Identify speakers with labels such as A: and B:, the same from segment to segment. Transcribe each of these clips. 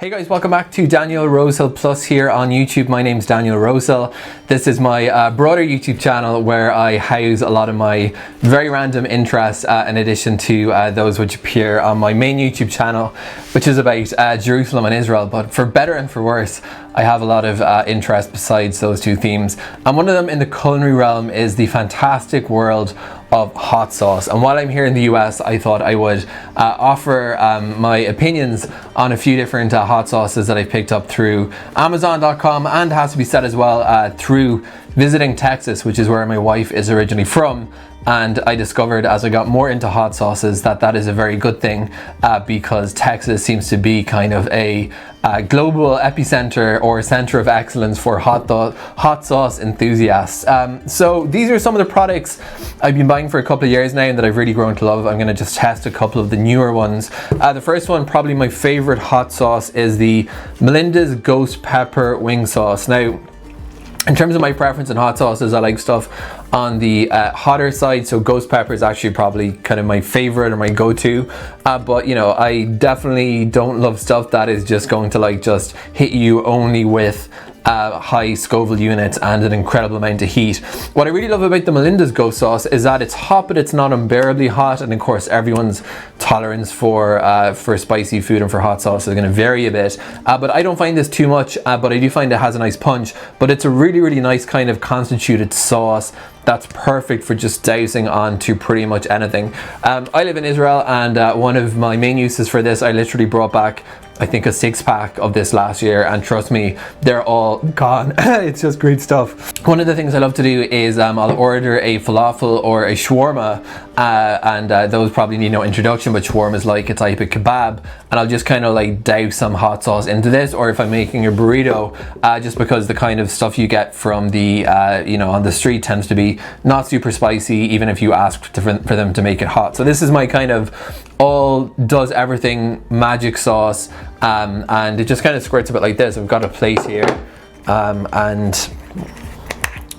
A: Hey guys, welcome back to Daniel Rosehill Plus here on YouTube. My name's Daniel Rosehill. This is my broader YouTube channel where I house a lot of my very random interests in addition to those which appear on my main YouTube channel, which is about Jerusalem and Israel. But for better and for worse, I have a lot of interest besides those two themes. And one of them in the culinary realm is the fantastic world of hot sauce. And while I'm here in the US, I thought I would offer my opinions on a few different hot sauces that I picked up through Amazon.com, and has to be said as well through visiting Texas, which is where my wife is originally from. And I discovered as I got more into hot sauces that is a very good thing because Texas seems to be kind of a global epicenter or center of excellence for hot sauce enthusiasts. So these are some of the products I've been buying for a couple of years now and that I've really grown to love. I'm going to just test a couple of the newer ones. The first one, probably my favorite hot sauce, is the Melinda's Ghost Pepper Wing Sauce. Now, in terms of my preference in hot sauces, I like stuff on the hotter side, so ghost pepper is actually probably kind of my favorite or my go-to, but you know, I definitely don't love stuff that is just going to just hit you only with high Scoville units and an incredible amount of heat. What I really love about the Melinda's Ghost sauce is that it's hot, but it's not unbearably hot, and of course everyone's tolerance for spicy food and for hot sauce is going to vary a bit, but I don't find this too much, but I do find it has a nice punch. But it's a really nice kind of constituted sauce that's perfect for just dousing onto pretty much anything. I live in Israel, and one of my main uses for this, I literally brought back, I think, a 6-pack of this last year, and trust me, they're all gone. It's just great stuff. One of the things I love to do is I'll order a falafel or a shawarma, and those probably need no introduction, but shawarma is like a type of kebab, and I'll just kind of like douse some hot sauce into this. Or if I'm making a burrito, just because the kind of stuff you get from the on the street tends to be not super spicy, even if you ask for them to make it hot. So this is my kind of all does everything magic sauce, and it just kind of squirts a bit like this. I've got a plate here, and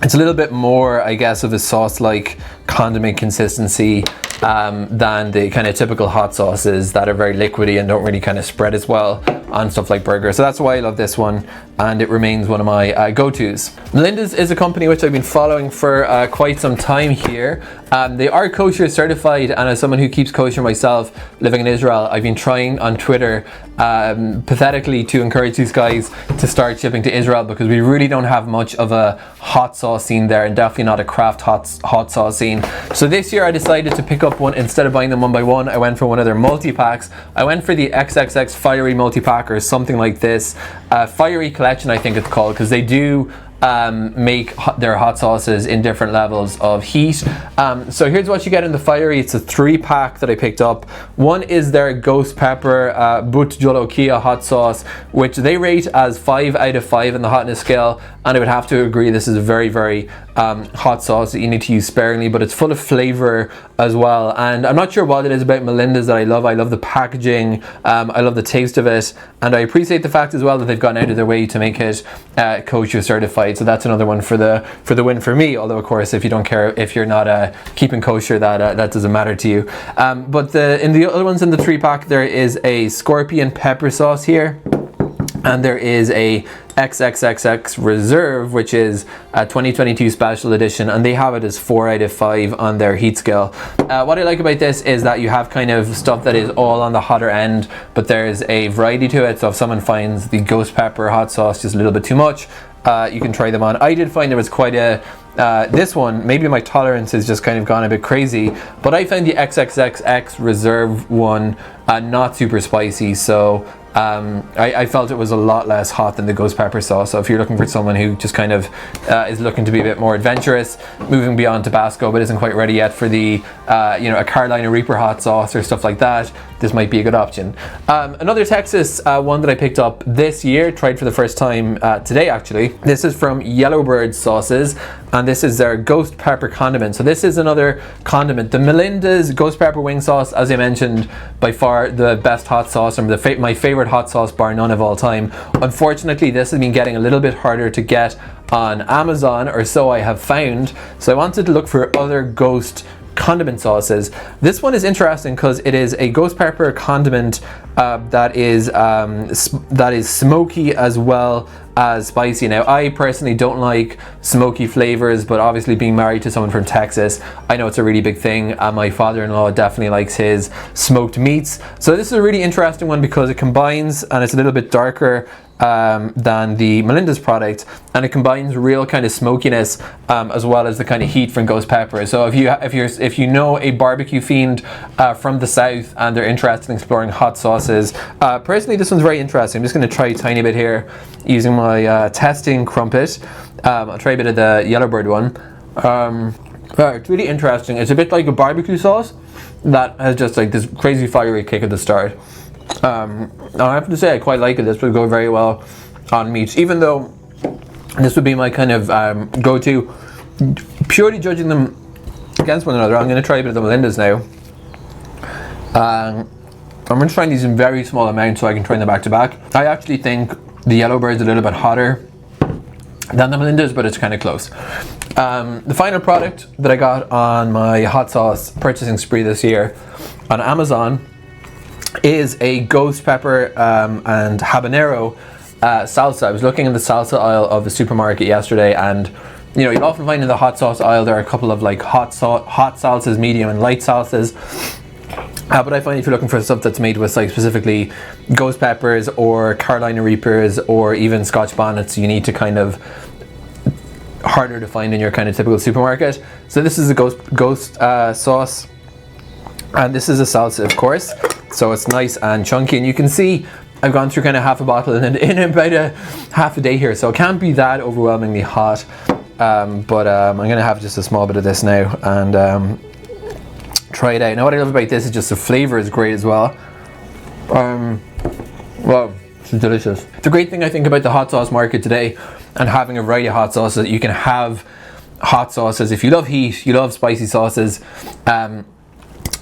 A: it's a little bit more, I guess, of a sauce-like condiment consistency than the kind of typical hot sauces that are very liquidy and don't really kind of spread as well on stuff like burgers. So that's why I love this one, and it remains one of my go-tos. Melinda's is a company which I've been following for quite some time here. They are kosher certified, and as someone who keeps kosher myself living in Israel, I've been trying on Twitter pathetically to encourage these guys to start shipping to Israel, because we really don't have much of a hot sauce scene there, and definitely not a craft hot sauce scene. So this year I decided to pick up one. Instead of buying them one by one, I went for one of their multi-packs. I went for the XXX Fiery multi-pack, or something like this. Fiery Collection, I think it's called, because they do make their hot sauces in different levels of heat. So here's what you get in the Fiery. It's a 3-pack that I picked up. One is their Ghost Pepper But Jolokia hot sauce, which they rate as 5 out of 5 in the hotness scale, and I would have to agree this is a very hot sauce that you need to use sparingly, but it's full of flavor as well. And I'm not sure what it is about Melinda's that I love. I love the packaging, I love the taste of it, and I appreciate the fact as well that they've gone out of their way to make it kosher certified. So that's another one for the win for me. Although of course, if you don't care, if you're not keeping kosher, that doesn't matter to you. But in the other ones in the 3-pack, there is a scorpion pepper sauce here, and there is a XXXX Reserve, which is a 2022 special edition, and they have it as 4 out of 5 on their heat scale. What I like about this is that you have kind of stuff that is all on the hotter end, but there's a variety to it. So if someone finds the Ghost Pepper hot sauce just a little bit too much, you can try them on. I did find there was quite a this one, maybe my tolerance has just kind of gone a bit crazy, but I found the XXXX Reserve one not super spicy, so I felt it was a lot less hot than the Ghost Pepper sauce. So if you're looking for someone who just kind of is looking to be a bit more adventurous, moving beyond Tabasco, but isn't quite ready yet for the a Carolina Reaper hot sauce or stuff like that, this might be a good option. Another Texas one that I picked up this year, tried for the first time today actually. This is from Yellowbird Sauces, and this is their Ghost Pepper condiment. So this is another condiment. The Melinda's Ghost Pepper Wing Sauce, as I mentioned, by far the best hot sauce, and my favorite hot sauce bar none of all time. Unfortunately, this has been getting a little bit harder to get on Amazon, or so I have found. So I wanted to look for other ghost condiment sauces. This one is interesting because it is a ghost pepper condiment that is smoky as well as spicy. Now, I personally don't like smoky flavors, but obviously being married to someone from Texas, I know it's a really big thing, and my father-in-law definitely likes his smoked meats. So this is a really interesting one because it combines, and it's a little bit darker than the Melinda's product, and it combines real kind of smokiness as well as the kind of heat from ghost pepper. So if you know a barbecue fiend from the south and they're interested in exploring hot sauces, personally this one's very interesting. I'm just going to try a tiny bit here using my testing crumpet. I'll try a bit of the Yellowbird one. It's really interesting. It's a bit like a barbecue sauce that has just like this crazy fiery kick at the start. I have to say I quite like it. This would go very well on meats, even though this would be my kind of go-to. Purely judging them against one another, I'm going to try a bit of the Melinda's now. I'm going to try these in very small amounts so I can try them back to back. I actually think the Yellowbird's a little bit hotter than the Melinda's, but it's kind of close. The final product that I got on my hot sauce purchasing spree this year on Amazon is a ghost pepper and habanero salsa. I was looking in the salsa aisle of the supermarket yesterday, and you know, you'll often find in the hot sauce aisle there are a couple of like hot salsas, medium and light salsas. But I find if you're looking for stuff that's made with like specifically ghost peppers or Carolina Reapers or even Scotch bonnets, you need to kind of harder to find in your kind of typical supermarket. So this is a ghost sauce, and this is a salsa, of course. So it's nice and chunky, and you can see I've gone through kind of half a bottle in about half a day here, so it can't be that overwhelmingly hot. But I'm gonna have just a small bit of this now and try it out. Now what I love about this is just the flavor is great as well. Wow, it's delicious. The great thing I think about the hot sauce market today and having a variety of hot sauces, that you can have hot sauces if you love heat, you love spicy sauces.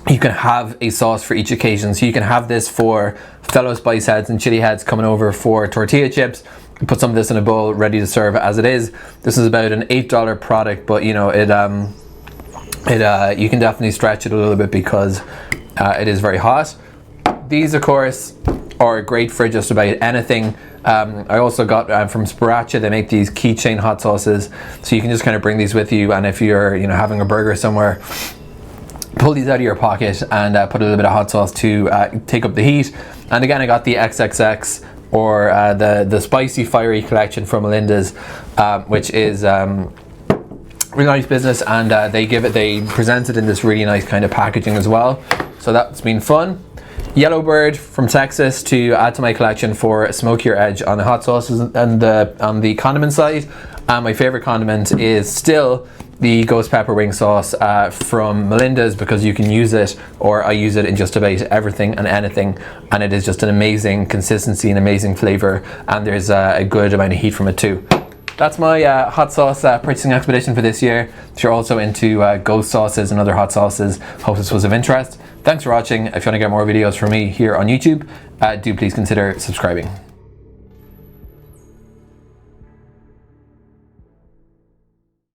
A: You can have a sauce for each occasion. So you can have this for fellow spice heads and chili heads coming over for tortilla chips. Put some of this in a bowl ready to serve as it is. This is about an $8 product, but you know, you can definitely stretch it a little bit because it is very hot. These of course are great for just about anything. I also got from Sriracha, they make these keychain hot sauces, so you can just kind of bring these with you, and if you're having a burger somewhere, pull these out of your pocket and put a little bit of hot sauce to take up the heat. And again, I got the XXX or the spicy fiery collection from Melinda's, which is really nice business, and they present it in this really nice kind of packaging as well. So that's been fun. Yellowbird from Texas to add to my collection for a smokier edge on the hot sauces and on the condiment side. My favorite condiment is still the ghost pepper wing sauce from Melinda's, because you can use it, or I use it in just about everything and anything, and it is just an amazing consistency and amazing flavor, and there's a good amount of heat from it too. That's my hot sauce purchasing expedition for this year. If you're also into ghost sauces and other hot sauces, hope this was of interest. Thanks for watching. If you want to get more videos from me here on YouTube, do please consider subscribing.